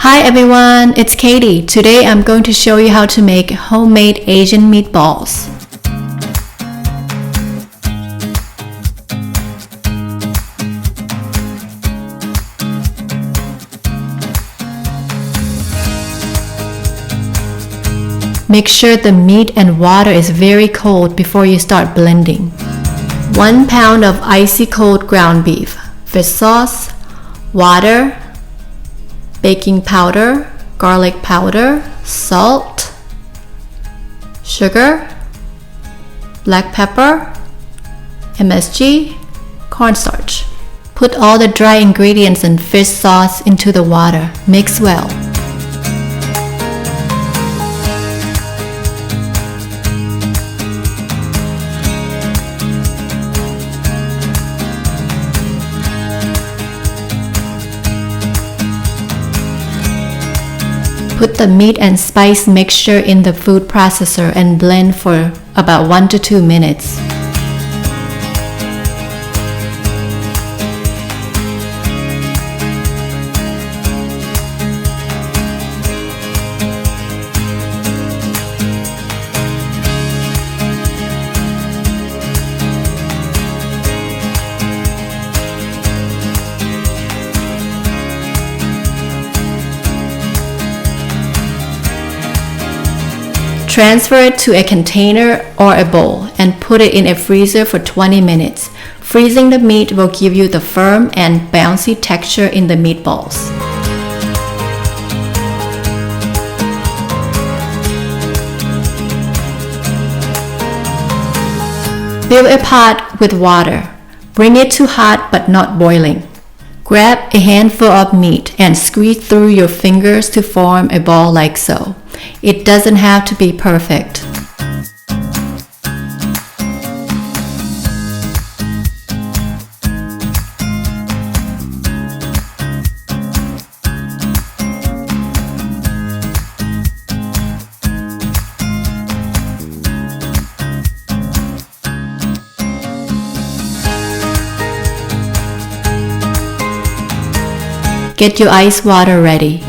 Hi everyone, it's Katie. Today I'm going to show you how to make homemade Asian meatballs. Make sure the meat and water is very cold before you start blending. 1 pound of icy cold ground beef, fish sauce, water, baking powder, garlic powder, salt, sugar, black pepper, MSG, cornstarch. Put all the dry ingredients and fish sauce into the water. Mix well. Put the meat and spice mixture in the food processor and blend for about 1 to 2 minutes. Transfer it to a container or a bowl and put it in a freezer for 20 minutes. Freezing the meat will give you the firm and bouncy texture in the meatballs. Fill a pot with water. Bring it to hot but not boiling. Grab a handful of meat and squeeze through your fingers to form a ball like so. It doesn't have to be perfect. Get your ice water ready.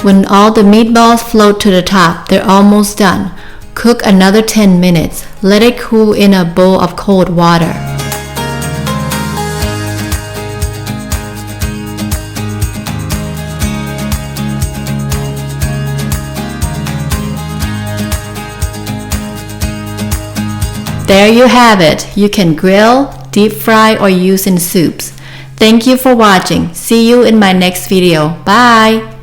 When all the meatballs float to the top, they're almost done. Cook another 10 minutes. Let it cool in a bowl of cold water. There you have it. You can grill, deep fry, or use in soups. Thank you for watching. See you in my next video. Bye!